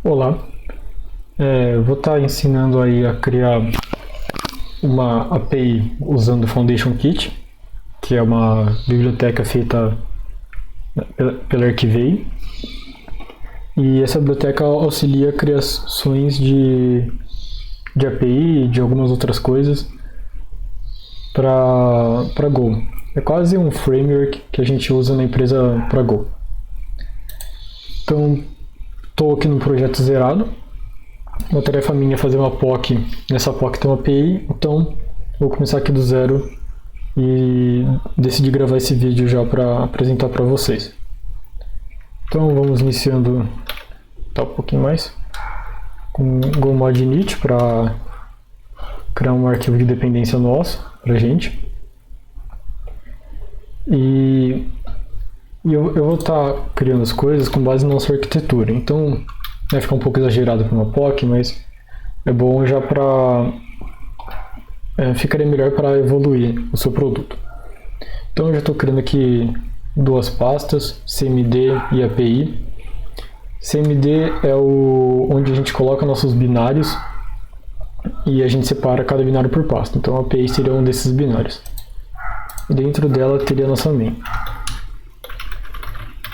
Olá, vou estar ensinando aí a criar uma API usando o Foundation Kit, que é uma biblioteca feita pela Archivei. E essa biblioteca auxilia criações de API e de algumas outras coisas para Go. É quase um framework que a gente usa na empresa para Go. Então, estou aqui no projeto zerado. Uma tarefa minha é fazer uma POC. Nessa POC tem uma API, então vou começar aqui do zero e decidi gravar esse vídeo já para apresentar para vocês. Então vamos iniciando um pouquinho mais com Go Mod Init para criar um arquivo de dependência nosso para a gente. E eu vou estar criando as coisas com base na nossa arquitetura. Então vai ficar um pouco exagerado para uma POC, mas é bom já para ficaria melhor para evoluir o seu produto. Então eu já estou criando aqui duas pastas, CMD e API. CMD é onde a gente coloca nossos binários e a gente separa cada binário por pasta. Então a API seria um desses binários. E dentro dela teria a nossa main.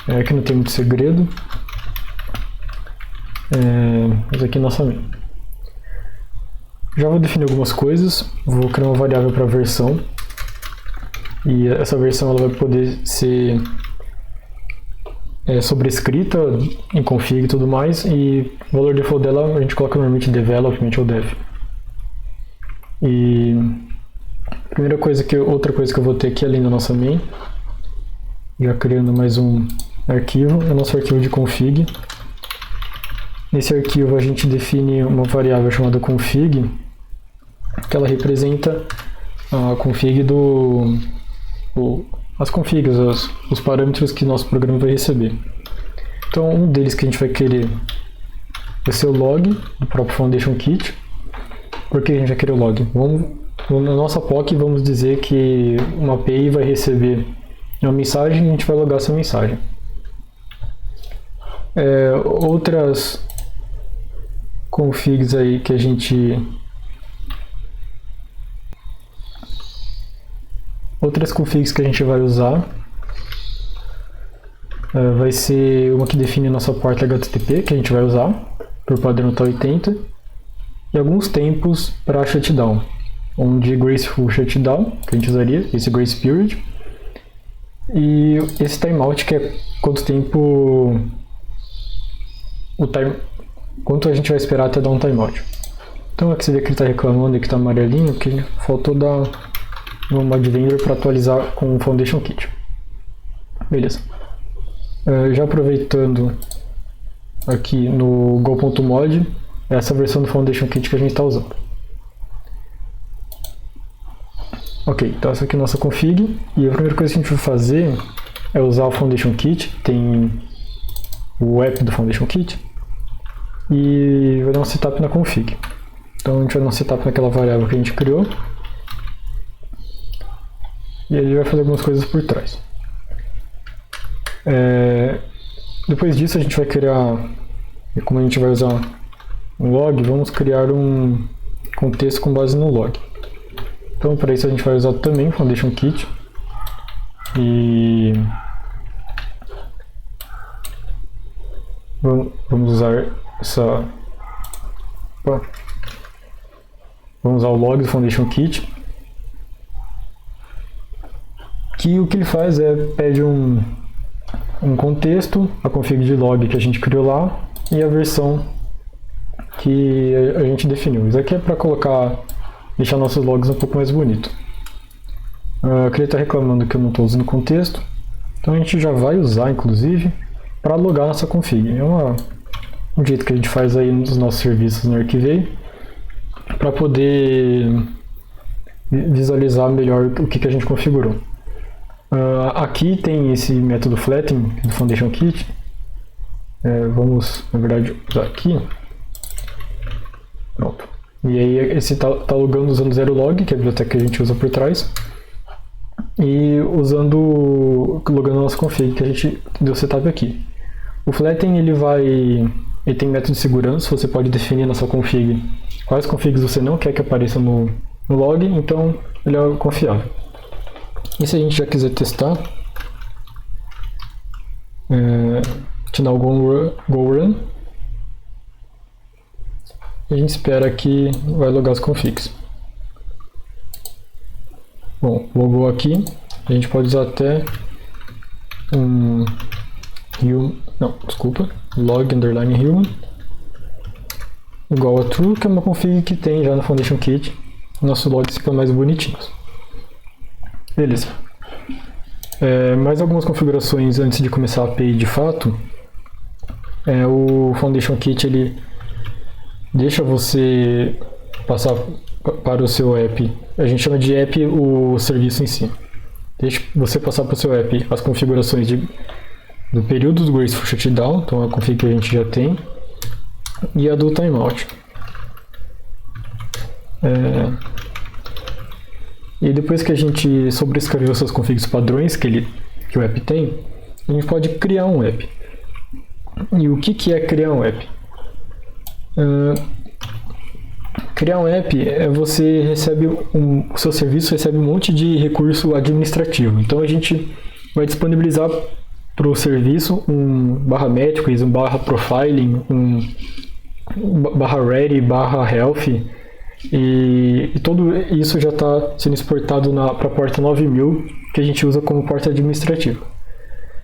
Aqui não tem muito segredo. Mas aqui é nossa main. Já vou definir algumas coisas. Vou criar uma variável para versão. E essa versão ela vai poder ser sobrescrita em config e tudo mais. E o valor default dela a gente coloca normalmente development ou dev. E outra coisa que eu vou ter aqui além da nossa main, já criando mais um arquivo, é o nosso arquivo de config. Nesse arquivo a gente define uma variável chamada config, que ela representa a config as configs, os parâmetros que nosso programa vai receber. Então um deles que a gente vai querer vai ser o log do próprio Foundation Kit. Por que a gente vai querer o log? Na nossa POC vamos dizer que uma API vai receber uma mensagem e a gente vai logar essa mensagem. Outras configs aí que a gente vai usar vai ser uma que define a nossa porta HTTP que a gente vai usar por padrão TOR80 e alguns tempos para shutdown, onde graceful shutdown que a gente usaria, esse grace period, e esse timeout que é quanto a gente vai esperar até dar um timeout. Então aqui você vê que ele está reclamando que está amarelinho, que faltou dar um mod vendor para atualizar com o Foundation Kit. Beleza. Já aproveitando aqui no go.mod, essa versão do Foundation Kit que a gente está usando. Ok, então essa aqui é a nossa config, e a primeira coisa que a gente vai fazer é usar o Foundation Kit, tem o app do Foundation Kit, e vai dar um setup na config. Então a gente vai dar um setup naquela variável que a gente criou, e ele vai fazer algumas coisas por trás. Depois disso a gente vai criar, e como a gente vai usar um log, vamos criar um contexto com base no log. Então para isso a gente vai usar também o Foundation Kit, e vamos usar o log do Foundation Kit, que o que ele faz pede um contexto, a config de log que a gente criou lá e a versão que a gente definiu. Isso aqui é para deixar nossos logs um pouco mais bonito. Aqui ele está reclamando que eu não estou usando contexto, então a gente já vai usar inclusive para logar nossa config. É um jeito que a gente faz aí nos nossos serviços no Archivei para poder visualizar melhor o que a gente configurou. Aqui tem esse método flatten do Foundation Kit. Vamos, na verdade, usar aqui. Pronto. E aí esse tá logando usando zerolog, que é a biblioteca que a gente usa por trás. E logando a nossa config que a gente deu setup aqui. O flatten ele vai Ele tem método de segurança, você pode definir na sua config quais configs você não quer que apareçam no log, então ele é confiável. E se a gente já quiser testar, dar o go run, a gente espera que vai logar as configs. Bom, logou aqui, a gente pode usar até log underline human igual a true, que é uma config que tem já no Foundation Kit. Nossos logs ficam mais bonitinhos. Beleza. Mais algumas configurações antes de começar a API de fato. O Foundation Kit ele deixa você passar para o seu app. A gente chama de app o serviço em si. Deixa você passar para o seu app as configurações do período do Graceful Shutdown, então a config que a gente já tem, e a do timeout. E depois que a gente sobrescreveu essas configs padrões que o app tem, a gente pode criar um app. E o que é criar um app? Criar um app você recebe o seu serviço recebe um monte de recurso administrativo. Então a gente vai disponibilizar para o serviço um /metrics, um /profiling, um /ready, /health, e tudo isso já está sendo exportado para a porta 9000, que a gente usa como porta administrativa.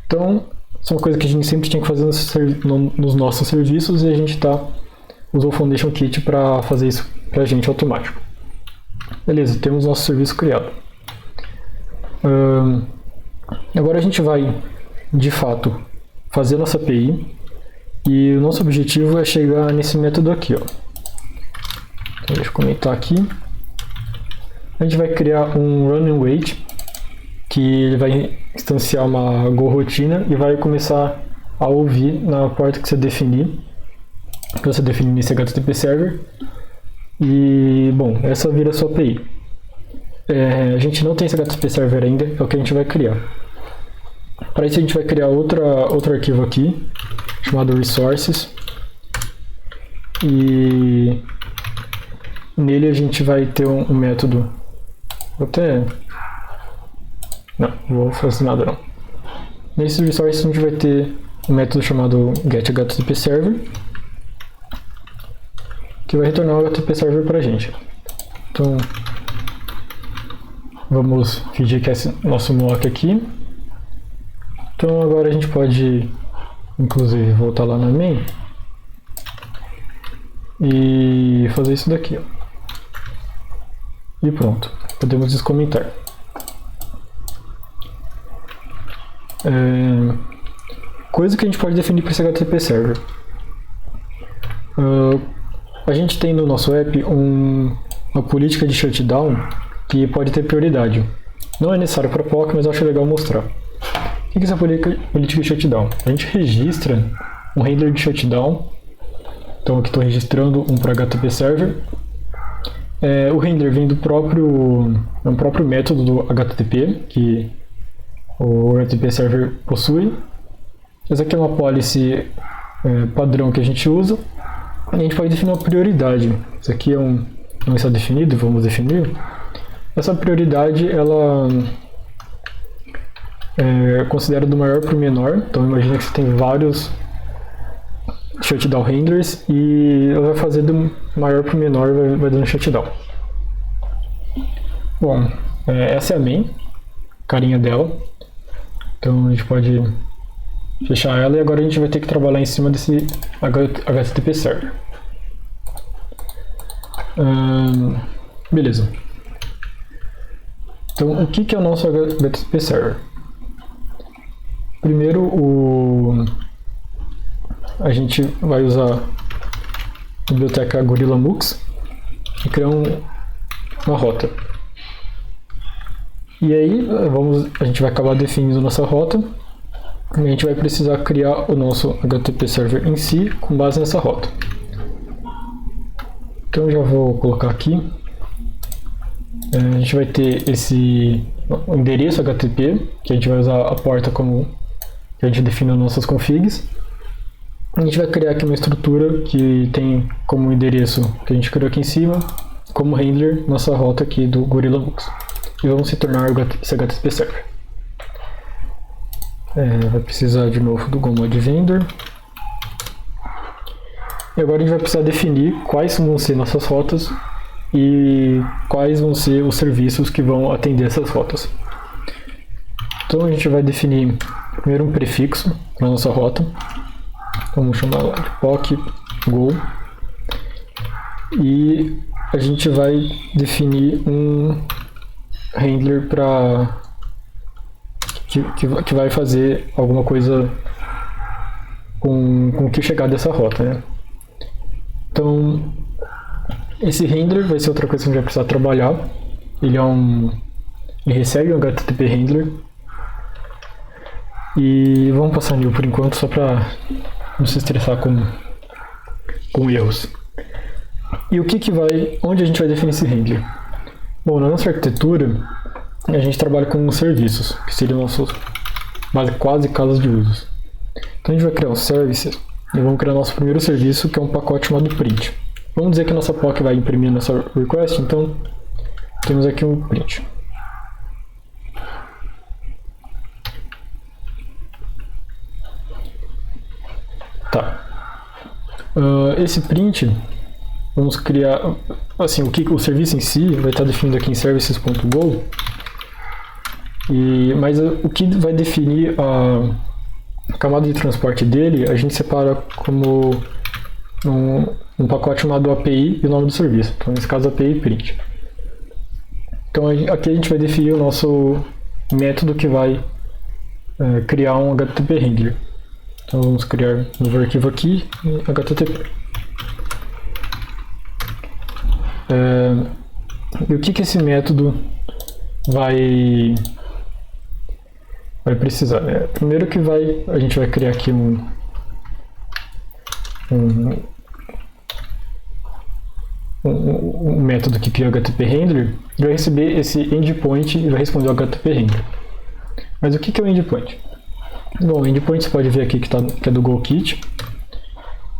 Então, isso é uma coisa que a gente sempre tinha que fazer nos nossos serviços, e a gente usou o Foundation Kit para fazer isso para a gente automático. Beleza, temos nosso serviço criado. Agora a gente vai, de fato, fazer nossa API, e o nosso objetivo é chegar nesse método aqui, ó. Então, deixa eu comentar aqui. A gente vai criar um run and wait, que ele vai instanciar uma go-rotina e vai começar a ouvir na porta que você definir, nesse HTTP server. E, bom, essa vira a sua API. A gente não tem esse HTTP server ainda, é o que a gente vai criar. Para isso a gente vai criar outro arquivo aqui, chamado resources, e nele a gente vai ter um método, não vou fazer nada não. Nesse resources a gente vai ter um método chamado getHTTPServer, que vai retornar o HTTP server para a gente. Então, vamos fingir que é nosso mock aqui. Então agora a gente pode, inclusive, voltar lá na main e fazer isso daqui, ó. E pronto, podemos descomentar. Coisa que a gente pode definir para esse HTTP server. A gente tem no nosso app uma política de shutdown que pode ter prioridade. Não é necessário para POC, mas eu acho legal mostrar. O que é essa política de shutdown? A gente registra um handler de shutdown. Então aqui estou registrando um para HTTP server. O handler vem do próprio método do HTTP que o HTTP server possui. Essa aqui é uma policy padrão que a gente usa. A gente pode definir uma prioridade. Isso aqui não está definido, vamos definir. Essa prioridade ela considera do maior para o menor. Então imagina que você tem vários shutdown handlers e ela vai fazer do maior para o menor, vai dando shutdown. Bom, essa é a main, carinha dela. Então a gente pode fechar ela e agora a gente vai ter que trabalhar em cima desse HTTP server. Beleza. Então o que é o nosso HTTP server? Primeiro a gente vai usar a biblioteca GorillaMux e criar uma rota. E aí a gente vai acabar definindo nossa rota. A gente vai precisar criar o nosso HTTP server em si com base nessa rota. Então eu já vou colocar aqui. A gente vai ter o endereço HTTP, que a gente vai usar a porta como que a gente define nas nossas configs. A gente vai criar aqui uma estrutura que tem como endereço que a gente criou aqui em cima, como handler, nossa rota aqui do GorillaMux. E vamos se tornar esse HTTP Server. Vai precisar de novo do GoMod Vendor. E agora a gente vai precisar definir quais vão ser nossas rotas e quais vão ser os serviços que vão atender essas rotas. Então a gente vai definir primeiro um prefixo para nossa rota. Vamos chamar lá de POC Go. E a gente vai definir um handler que vai fazer alguma coisa com o que chegar dessa rota, né? Então, esse handler vai ser outra coisa que a gente vai precisar trabalhar. Ele recebe um HTTP handler. E vamos passar new por enquanto, só para não se estressar com erros. E onde a gente vai definir esse handler? Bom, na nossa arquitetura, a gente trabalha com serviços, que seriam nossos quase casas de usos. Então a gente vai criar um service e vamos criar nosso primeiro serviço, que é um pacote chamado print. Vamos dizer que a nossa POC vai imprimir nossa request, então temos aqui um print. Tá. Esse print, vamos criar, assim, o serviço em si vai estar definido aqui em services.go, mas o que vai definir a camada de transporte dele, a gente separa como um pacote chamado API e o nome do serviço. Então, nesse caso, API print. Então, aqui a gente vai definir o nosso método que vai criar um HTTP handler. Então, vamos criar um novo arquivo aqui, HTTP. E o que esse método vai precisar, né? Primeiro que a gente vai criar aqui um método que cria o HTTP handler, e vai receber esse endpoint e vai responder ao HTTP handler. Mas o que é o endpoint? Bom, o endpoint você pode ver aqui que é do GoKit,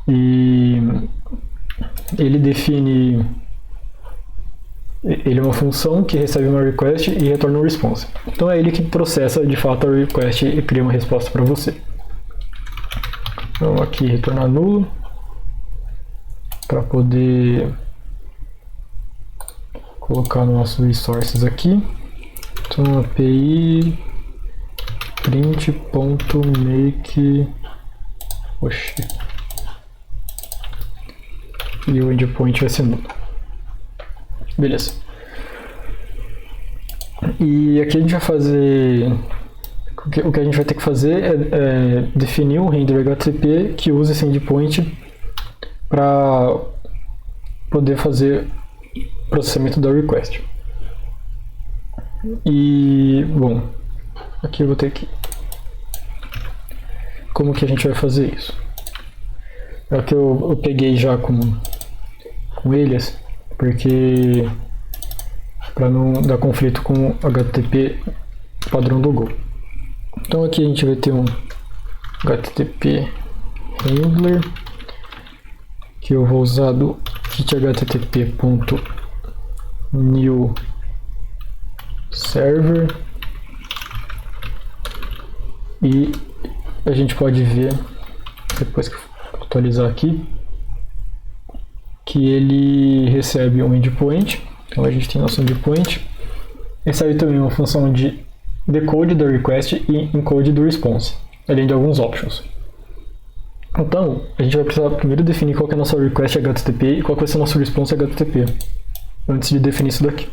e ele é uma função que recebe uma request e retorna um response. Então é ele que processa de fato a request e cria uma resposta para você. Então aqui retornar nulo para poder colocar nossos resources aqui. Então API print.make e o endpoint vai ser nulo. Beleza. E aqui a gente vai fazer... O que a gente vai ter que fazer é definir um handler HTTP que use esse endpoint para poder fazer o processamento da request. E, bom, aqui eu vou ter que... Como que a gente vai fazer isso? É o que eu peguei já com eles, porque para não dar conflito com o HTTP padrão do Go. Então aqui a gente vai ter um HTTP handler que eu vou usar do kit http.new server, e a gente pode ver depois que eu atualizar aqui que ele recebe um endpoint. Então a gente tem nosso endpoint, recebe também uma função de decode da request e encode do response, além de alguns options. Então a gente vai precisar primeiro definir qual que é a nossa request HTTP e qual que vai ser o nosso response HTTP, antes de definir isso daqui.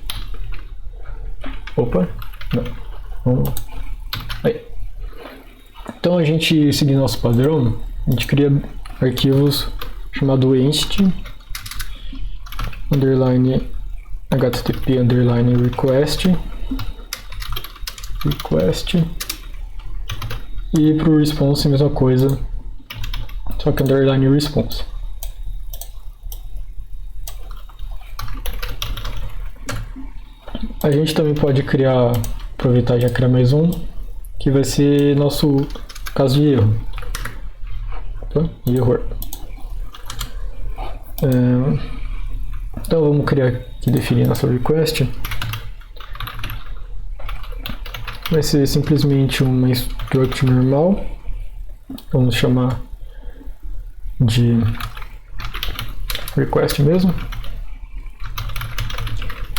Opa, não, vamos aí. Então a gente, seguindo nosso padrão, a gente cria arquivos chamado entity underline http underline request e para o response a mesma coisa, só que underline response. A gente também pode aproveitar e já criar mais um, que vai ser nosso caso de erro. error. Então vamos criar aqui, definir nossa request. Vai ser simplesmente uma struct normal. Vamos chamar de request mesmo.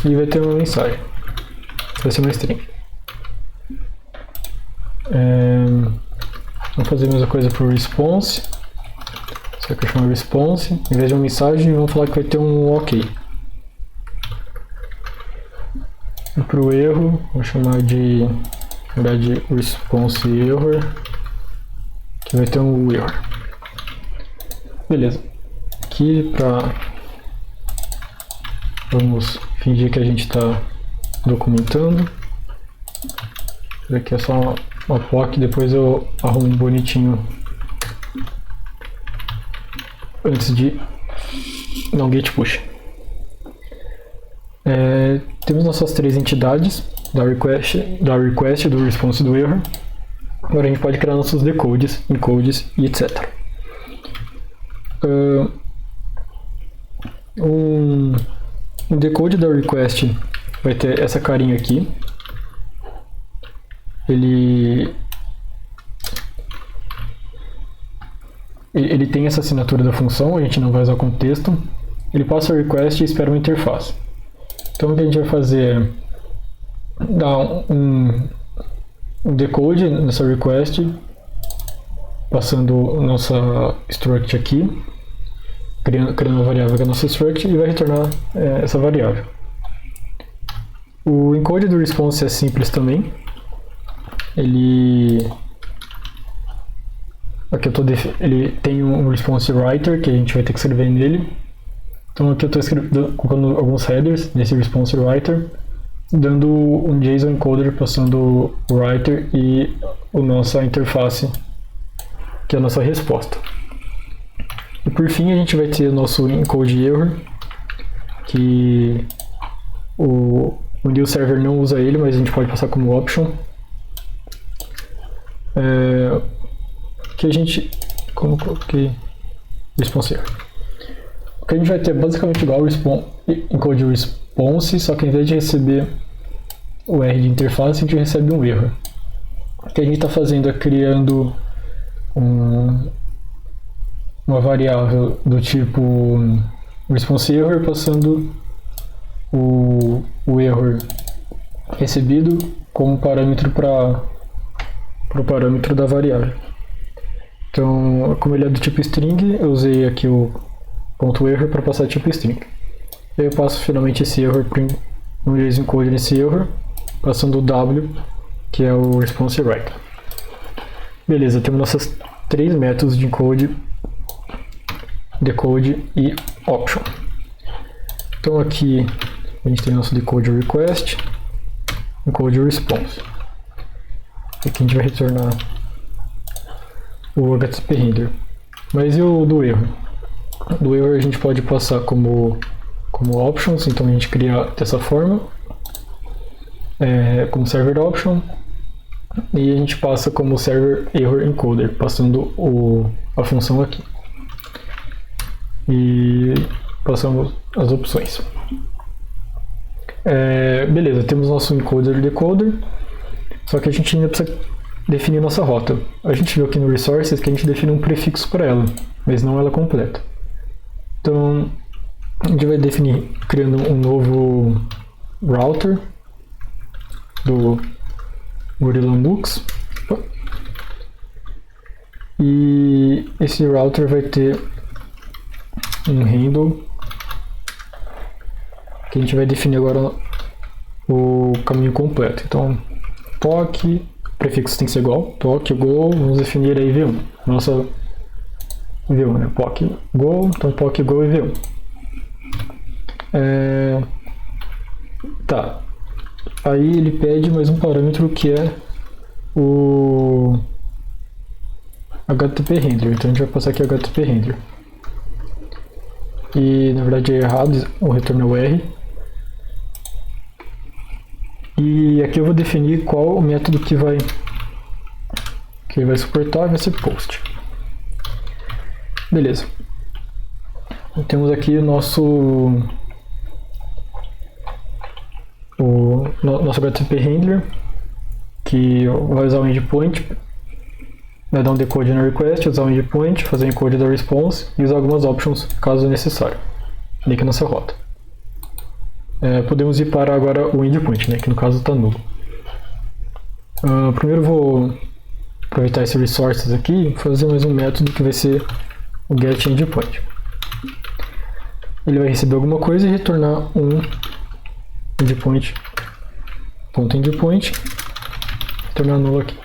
E vai ter uma mensagem. Vai ser uma string. Vamos fazer a mesma coisa para o response. Isso aqui eu chamo response. Em vez de uma mensagem, vamos falar que vai ter um OK. E para o erro, vou chamar de, na verdade, response error, que vai ter um error. Beleza. Aqui vamos fingir que a gente está documentando. Isso aqui é só uma POC, depois eu arrumo bonitinho antes de dar um git push. Temos nossas três entidades da request, do response e do error. Agora a gente pode criar nossos decodes, encodes e etc. Um decode da request vai ter essa carinha aqui. Ele tem essa assinatura da função, a gente não vai usar contexto. Ele passa a request e espera uma interface. Então o que a gente vai fazer é dar um decode nessa request, passando nossa struct aqui, criando uma variável que é a nossa struct, e vai retornar essa variável. O encode do response é simples também. Ele tem um response writer que a gente vai ter que escrever nele. Então aqui eu estou colocando alguns headers nesse response writer, dando um JSON encoder passando o writer e a nossa interface, que é a nossa resposta. E por fim a gente vai ter o nosso encode error, que o new server não usa ele, mas a gente pode passar como option. Que a gente, como coloquei, response error. O que a gente vai ter basicamente igual ao encode response, só que em vez de receber o R de interface, a gente recebe um erro. O que a gente está fazendo é criando uma variável do tipo response error, passando o erro recebido como parâmetro para o parâmetro da variável. Então, como ele é do tipo string, eu usei aqui o ponto error para passar tipo string. E aí eu passo finalmente esse error no JSON encode nesse error, passando o W, que é o response writer. Beleza, temos nossas três métodos de encode, decode e option. Então aqui a gente tem nosso decode request, encode response. Aqui a gente vai retornar o HTTP render. Mas e o do erro? Do erro a gente pode passar como options, então a gente cria dessa forma, como server option, e a gente passa como server error encoder, passando a função aqui. E passamos as opções. Beleza, temos nosso encoder e decoder, só que a gente ainda precisa definir nossa rota. A gente viu aqui no Resources que a gente define um prefixo para ela, mas não ela completa. Então, a gente vai definir criando um novo router do GorillaMux. E esse router vai ter um handle que a gente vai definir agora o caminho completo. Então, POC, o prefixo tem que ser igual, POC, go, vamos definir aí V1. Nossa V1, né? POC, go, então POC, go e V1. Tá. Aí ele pede mais um parâmetro que é o HTTP render. Então a gente vai passar aqui HTTP render. E na verdade é errado, o retorno é o R. E aqui eu vou definir qual o método que vai suportar, vai ser post. Beleza. Temos aqui o nosso HTTP handler, que vai usar o endpoint, vai dar um decode na request, usar o endpoint, fazer o encode da response e usar algumas options caso necessário. Ali que é a nossa rota. Podemos ir para agora o endpoint, né, que no caso está nulo. Primeiro vou aproveitar esse resources aqui e fazer mais um método que vai ser o getEndpoint. Ele vai receber alguma coisa e retornar um endpoint, retornar nulo aqui.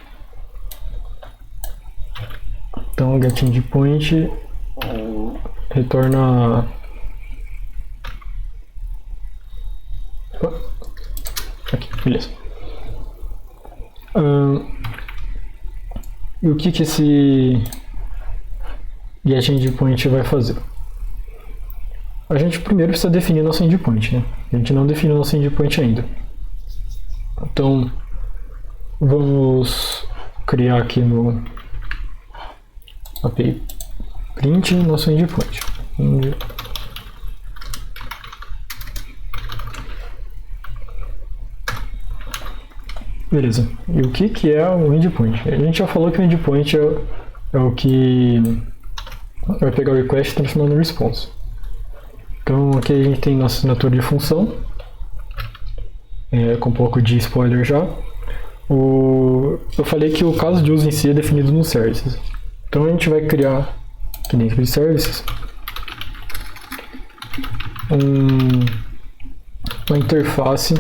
Então o getEndpoint retorna aqui, beleza. E o que esse getEndpoint vai fazer? A gente primeiro precisa definir nosso endpoint, né? A gente não definiu nosso endpoint ainda. Então, vamos criar aqui no API print nosso endpoint. Beleza. E o que é o endpoint? A gente já falou que o endpoint é o que vai pegar o request e transformar no response. Então aqui a gente tem nossa assinatura de função, com um pouco de spoiler já. Eu falei que o caso de uso em si é definido no services. Então a gente vai criar aqui dentro de services uma interface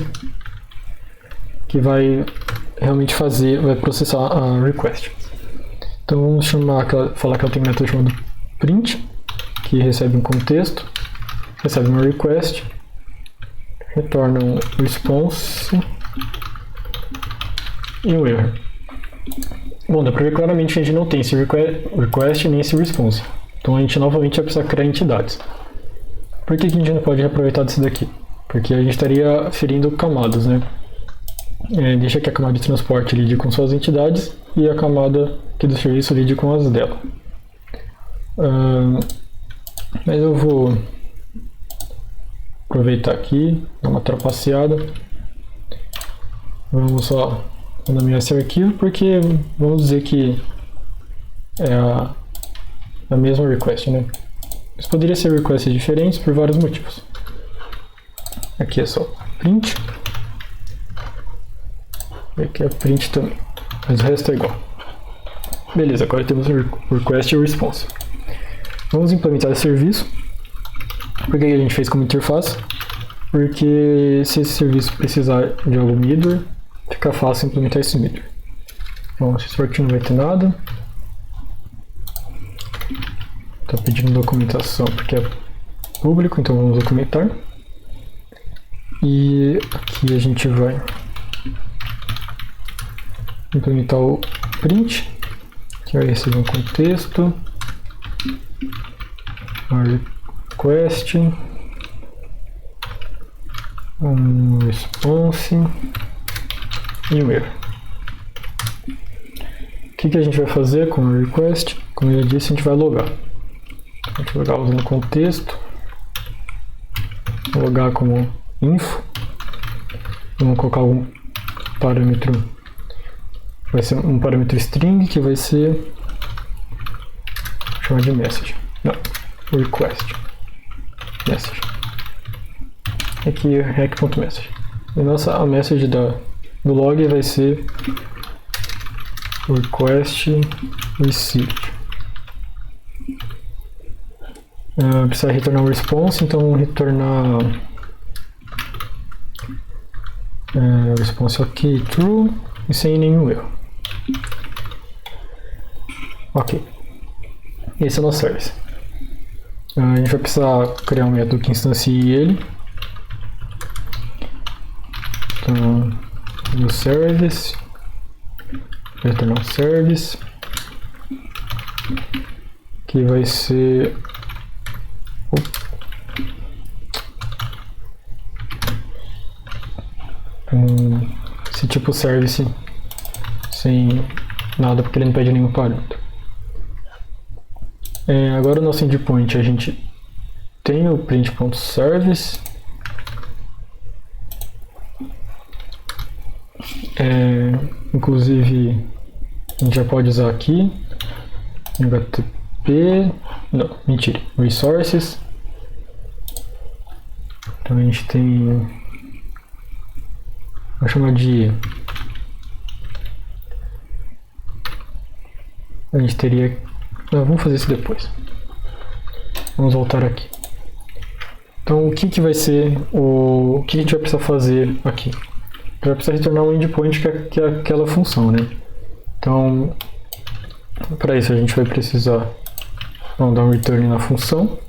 que vai realmente vai processar a request. Então vamos falar que ela tem um método chamado print, que recebe um contexto, recebe uma request, retorna um response e um erro. Bom, dá pra ver claramente que a gente não tem esse request nem esse response. Então a gente novamente vai precisar criar entidades. Por que a gente não pode reaproveitar disso daqui? Porque a gente estaria ferindo camadas, né? Deixa que a camada de transporte lide com suas entidades e a camada aqui do serviço lide com as dela. Mas eu vou aproveitar aqui, dar uma trapaceada. Vamos só nomear esse arquivo porque vamos dizer que é a mesma request, né? Mas poderia ser requests diferentes por vários motivos. Aqui é só print. E aqui é print também. Mas o resto é igual. Beleza, agora temos o request e o response. Vamos implementar esse serviço. Por que a gente fez como interface? Porque se esse serviço precisar de algum middleware, fica fácil implementar esse middleware. Bom, esse sortinho não vai ter nada. Está pedindo documentação porque é público, então vamos documentar. E aqui a gente vai implementar o print, que vai receber um contexto, uma request, um response e um erro. O que a gente vai fazer com o request? Como eu já disse, a gente vai logar. A gente vai logar usando o contexto, logar como info, vamos colocar algum parâmetro. Vai ser um parâmetro string que vai ser chamar de message. Não, request. Message. Aqui rec.message. E a message do log vai ser request received. Precisa retornar um response, então vamos retornar response ok, true e sem nenhum erro. Ok, esse é o nosso service. A gente vai precisar criar um método que instancie ele. Então, no service, retornar um service, que vai ser esse tipo service sem nada, porque ele não pede nenhum parâmetro. Agora o nosso endpoint, a gente tem o print.service. Inclusive, a gente já pode usar aqui HTTP, não, mentira, resources. Então a gente tem, vou chamar de, a gente teria, não, vamos fazer isso depois. Vamos voltar aqui. Então o que vai ser, o que a gente vai precisar fazer aqui? A gente vai precisar retornar um endpoint que é aquela função, né? Então, para isso a gente vai precisar dar um return na função.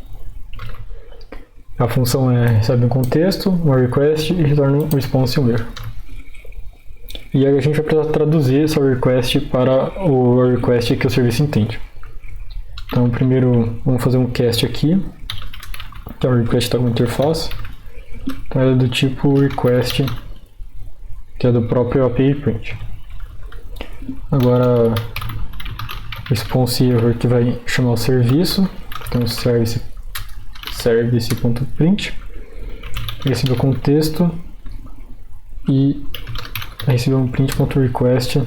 A função recebe um contexto, uma request e retorna um response e um erro. E aí a gente vai precisar traduzir essa request para o request que o serviço entende. Então primeiro vamos fazer um cast aqui. Então o request está com interface. Então é do tipo request, que é do próprio API print. Agora response error, que vai chamar o serviço. Então service.print, receber o contexto e receber um print.request,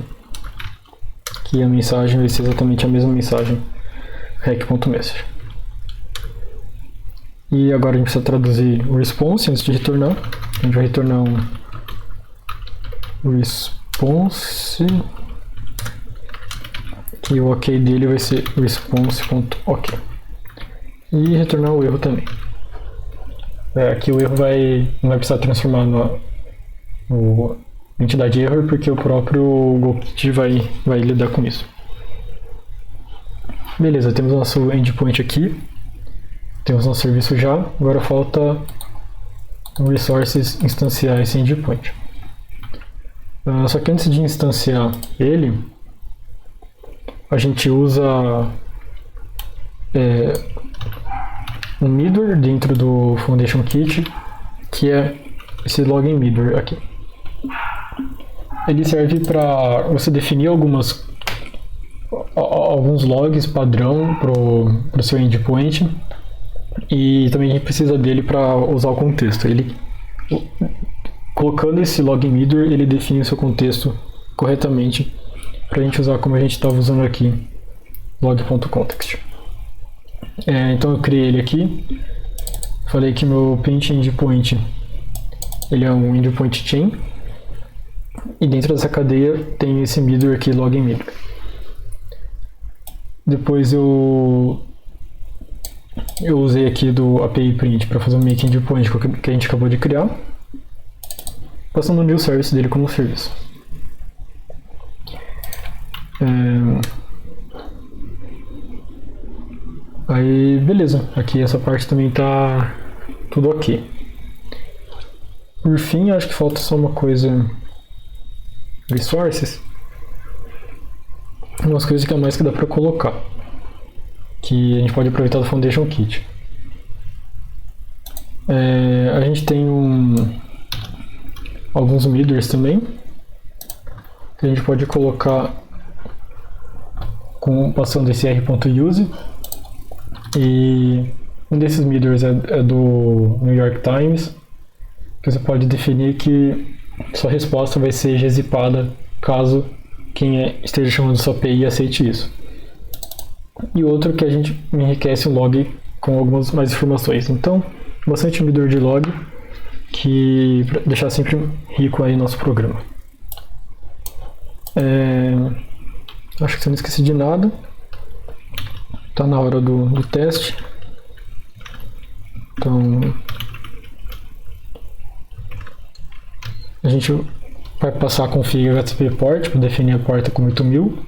que a mensagem vai ser exatamente a mesma mensagem rec.message. E agora a gente precisa traduzir o response antes de retornar. A gente vai retornar um response, que o ok dele vai ser response.ok. E retornar o erro também. Aqui o erro não vai precisar transformar na entidade error, porque o próprio GoKit vai lidar com isso. Beleza, temos nosso endpoint aqui. Temos nosso serviço já. Agora falta o resources instanciar esse endpoint. Só que antes de instanciar ele, a gente usa um middleware dentro do Foundation Kit, que é esse login middleware aqui. Ele serve para você definir alguns logs padrão para o seu endpoint, e também a gente precisa dele para usar o contexto. Colocando esse login middleware, ele define o seu contexto corretamente para a gente usar como a gente estava usando aqui, log.context. Então eu criei ele aqui. Falei que meu print endpoint ele é um endpoint chain, e dentro dessa cadeia tem esse middleware aqui, login middleware. Depois eu usei aqui do API print para fazer um make endpoint que a gente acabou de criar, passando o new service dele como serviço. Aí beleza, aqui essa parte também tá tudo ok. Por fim, acho que falta só uma coisa, resources, umas coisas que a mais que dá para colocar, que a gente pode aproveitar do Foundation Kit. A gente tem alguns middlewares também, que a gente pode colocar passando esse r.use. E um desses middlewares é do New York Times, que você pode definir que sua resposta vai ser gzipada caso quem esteja chamando sua API aceite isso. E outro que a gente enriquece o log com algumas mais informações. Então, bastante middleware de log, que para deixar sempre rico aí nosso programa. Acho que eu não esqueci de nada. Tá na hora do teste. Então a gente vai passar a config HTTP port para definir a porta como 8000.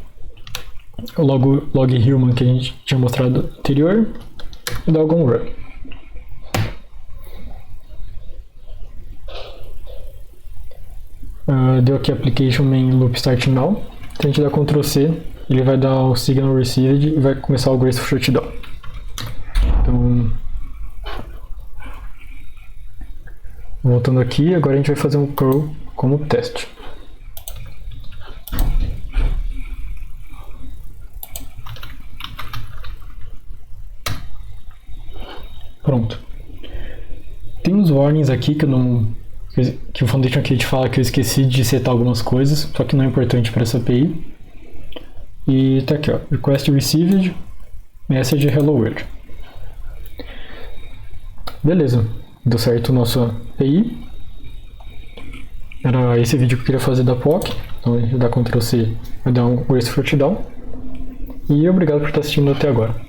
O log human que a gente tinha mostrado anterior, e dar algum run. Deu aqui application main loop start now. Se a gente der Ctrl C, ele vai dar o signal received e vai começar o graceful shutdown. Então, voltando aqui, agora a gente vai fazer um curl como teste. Pronto. Tem uns warnings aqui que o Foundation Kit fala que eu esqueci de setar algumas coisas, só que não é importante para essa API. E tá aqui, ó, request received, message hello world. Beleza, deu certo nossa API. Era esse vídeo que eu queria fazer da POC, então eu dar Ctrl+C vai dar um erase shutdown. E obrigado por estar assistindo até agora.